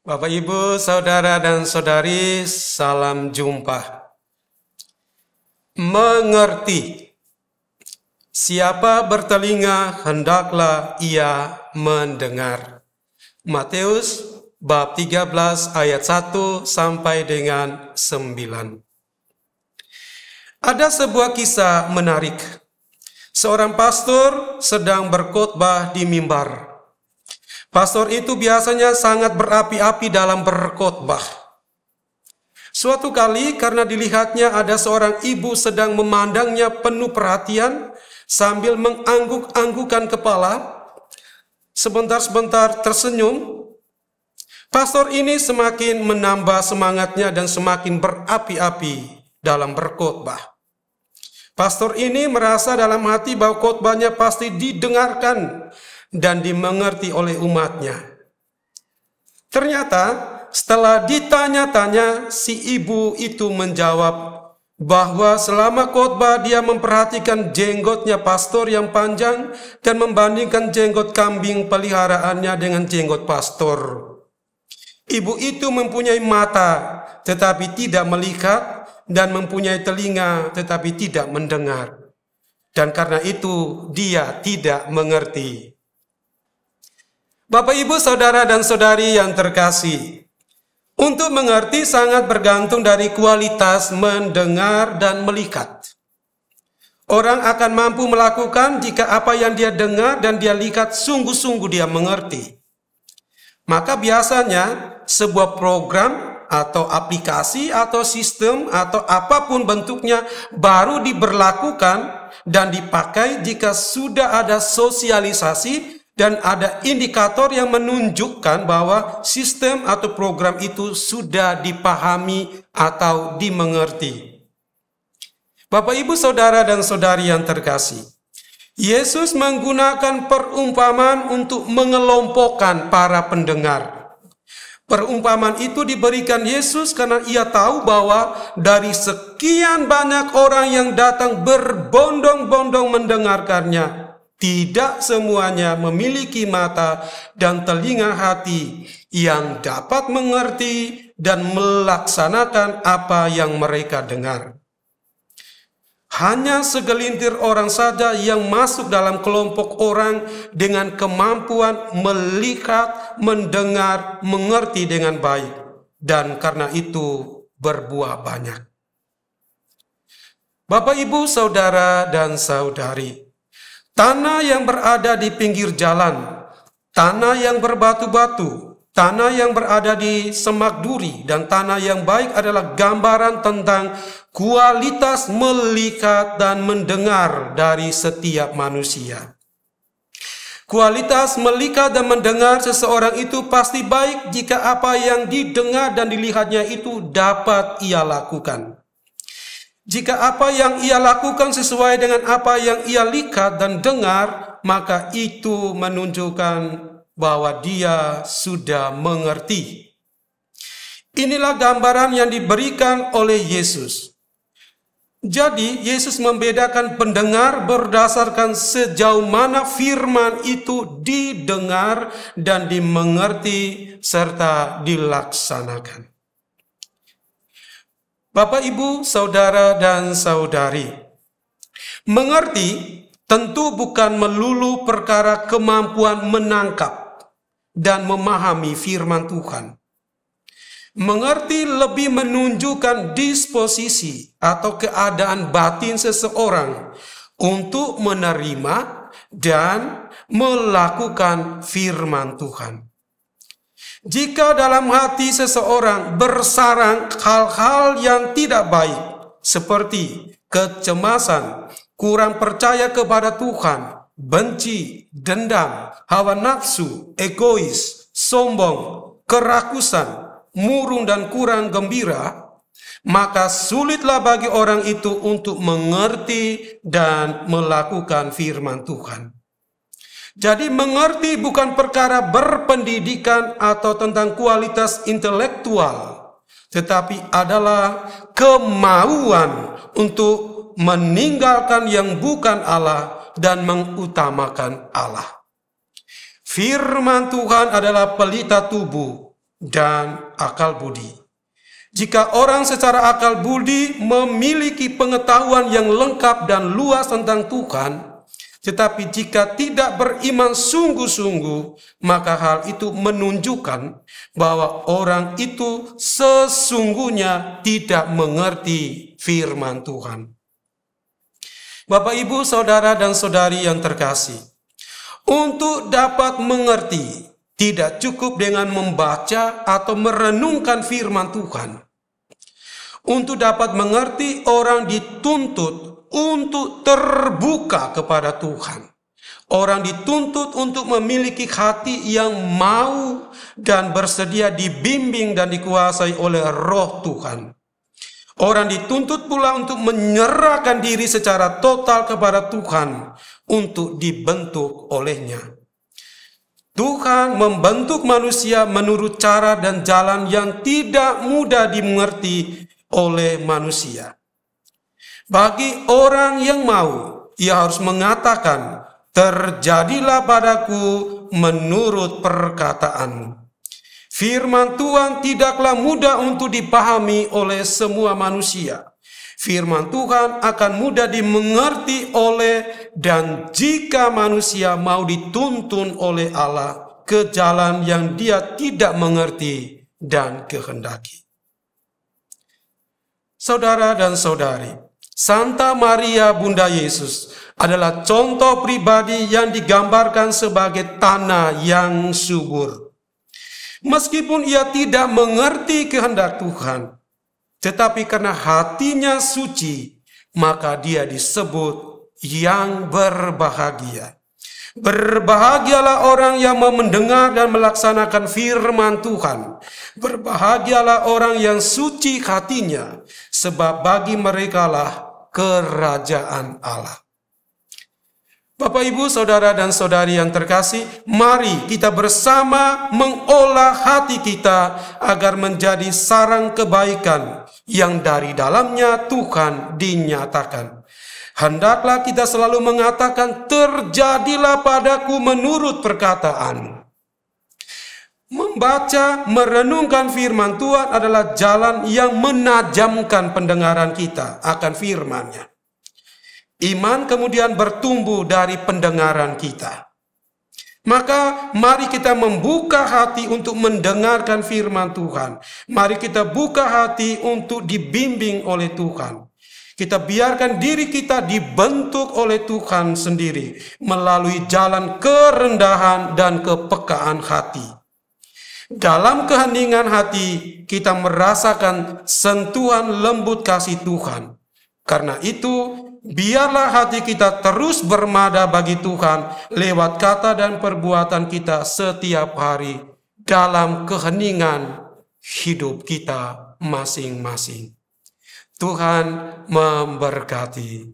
Bapak, Ibu, Saudara dan Saudari, salam jumpa. Mengerti. Siapa bertelinga, hendaklah ia mendengar. Matius bab 13 ayat 1 sampai dengan 9. Ada sebuah kisah menarik. Seorang pastor sedang berkhotbah di mimbar. Pastor itu biasanya sangat berapi-api dalam berkhotbah. Suatu kali karena dilihatnya ada seorang ibu sedang memandangnya penuh perhatian sambil mengangguk-anggukan kepala, sebentar-sebentar tersenyum, pastor ini semakin menambah semangatnya dan semakin berapi-api dalam berkhotbah. Pastor ini merasa dalam hati bahwa khotbahnya pasti didengarkan dan dimengerti oleh umatnya. Ternyata setelah ditanya-tanya, si ibu itu menjawab bahwa selama khotbah dia memperhatikan jenggotnya pastor yang panjang dan membandingkan jenggot kambing peliharaannya dengan jenggot pastor. Ibu itu mempunyai mata tetapi tidak melihat dan mempunyai telinga tetapi tidak mendengar. Dan karena itu dia tidak mengerti. Bapak, Ibu, Saudara dan Saudari yang terkasih, untuk mengerti sangat bergantung dari kualitas mendengar dan melihat. Orang akan mampu melakukan jika apa yang dia dengar dan dia lihat sungguh-sungguh dia mengerti. Maka biasanya sebuah program atau aplikasi atau sistem atau apapun bentuknya baru diberlakukan dan dipakai jika sudah ada sosialisasi dan ada indikator yang menunjukkan bahwa sistem atau program itu sudah dipahami atau dimengerti. Bapak, Ibu, Saudara dan Saudari yang terkasih, Yesus menggunakan perumpamaan untuk mengelompokkan para pendengar. Perumpamaan itu diberikan Yesus karena ia tahu bahwa dari sekian banyak orang yang datang berbondong-bondong mendengarkannya, tidak semuanya memiliki mata dan telinga hati yang dapat mengerti dan melaksanakan apa yang mereka dengar. Hanya segelintir orang saja yang masuk dalam kelompok orang dengan kemampuan melihat, mendengar, mengerti dengan baik. Dan karena itu berbuah banyak. Bapak, Ibu, Saudara dan Saudari, tanah yang berada di pinggir jalan, tanah yang berbatu-batu, tanah yang berada di semak duri, dan tanah yang baik adalah gambaran tentang kualitas melihat dan mendengar dari setiap manusia. Kualitas melihat dan mendengar seseorang itu pasti baik jika apa yang didengar dan dilihatnya itu dapat ia lakukan. Jika apa yang ia lakukan sesuai dengan apa yang ia lihat dan dengar, maka itu menunjukkan bahwa dia sudah mengerti. Inilah gambaran yang diberikan oleh Yesus. Jadi Yesus membedakan pendengar berdasarkan sejauh mana firman itu didengar dan dimengerti serta dilaksanakan. Bapak, Ibu, Saudara dan Saudari, mengerti tentu bukan melulu perkara kemampuan menangkap dan memahami firman Tuhan. Mengerti lebih menunjukkan disposisi atau keadaan batin seseorang untuk menerima dan melakukan firman Tuhan. Jika dalam hati seseorang bersarang hal-hal yang tidak baik, seperti kecemasan, kurang percaya kepada Tuhan, benci, dendam, hawa nafsu, egois, sombong, kerakusan, murung dan kurang gembira, maka sulitlah bagi orang itu untuk mengerti dan melakukan firman Tuhan. Jadi mengerti bukan perkara berpendidikan atau tentang kualitas intelektual, tetapi adalah kemauan untuk meninggalkan yang bukan Allah dan mengutamakan Allah. Firman Tuhan adalah pelita tubuh dan akal budi. Jika orang secara akal budi memiliki pengetahuan yang lengkap dan luas tentang Tuhan, tetapi jika tidak beriman sungguh-sungguh, maka hal itu menunjukkan bahwa orang itu sesungguhnya tidak mengerti firman Tuhan. Bapak, Ibu, saudara dan saudari yang terkasih, untuk dapat mengerti, tidak cukup dengan membaca atau merenungkan firman Tuhan. Untuk dapat mengerti, orang dituntut untuk terbuka kepada Tuhan. Orang dituntut untuk memiliki hati yang mau dan bersedia dibimbing dan dikuasai oleh Roh Tuhan. Orang dituntut pula untuk menyerahkan diri secara total kepada Tuhan untuk dibentuk olehnya. Tuhan membentuk manusia menurut cara dan jalan yang tidak mudah dimengerti oleh manusia. Bagi orang yang mau, ia harus mengatakan, "Terjadilah padaku menurut perkataanmu." Firman Tuhan tidaklah mudah untuk dipahami oleh semua manusia. Firman Tuhan akan mudah dimengerti oleh, dan jika manusia mau dituntun oleh Allah ke jalan yang dia tidak mengerti dan kehendaki. Saudara dan saudari, Santa Maria Bunda Yesus adalah contoh pribadi yang digambarkan sebagai tanah yang subur. Meskipun ia tidak mengerti kehendak Tuhan, tetapi karena hatinya suci, maka dia disebut yang berbahagia. Berbahagialah orang yang mau mendengar dan melaksanakan firman Tuhan. Berbahagialah orang yang suci hatinya, sebab bagi merekalah kerajaan Allah. Bapak, Ibu, saudara dan saudari yang terkasih, mari kita bersama mengolah hati kita agar menjadi sarang kebaikan yang dari dalamnya Tuhan dinyatakan. Hendaklah kita selalu mengatakan, "Terjadilah padaku menurut perkataan." Membaca, merenungkan firman Tuhan adalah jalan yang menajamkan pendengaran kita akan firman-Nya. Iman kemudian bertumbuh dari pendengaran kita. Maka mari kita membuka hati untuk mendengarkan firman Tuhan. Mari kita buka hati untuk dibimbing oleh Tuhan. Kita biarkan diri kita dibentuk oleh Tuhan sendiri melalui jalan kerendahan dan kepekaan hati. Dalam keheningan hati kita merasakan sentuhan lembut kasih Tuhan. Karena itu, biarlah hati kita terus bermada bagi Tuhan lewat kata dan perbuatan kita setiap hari dalam keheningan hidup kita masing-masing. Tuhan memberkati.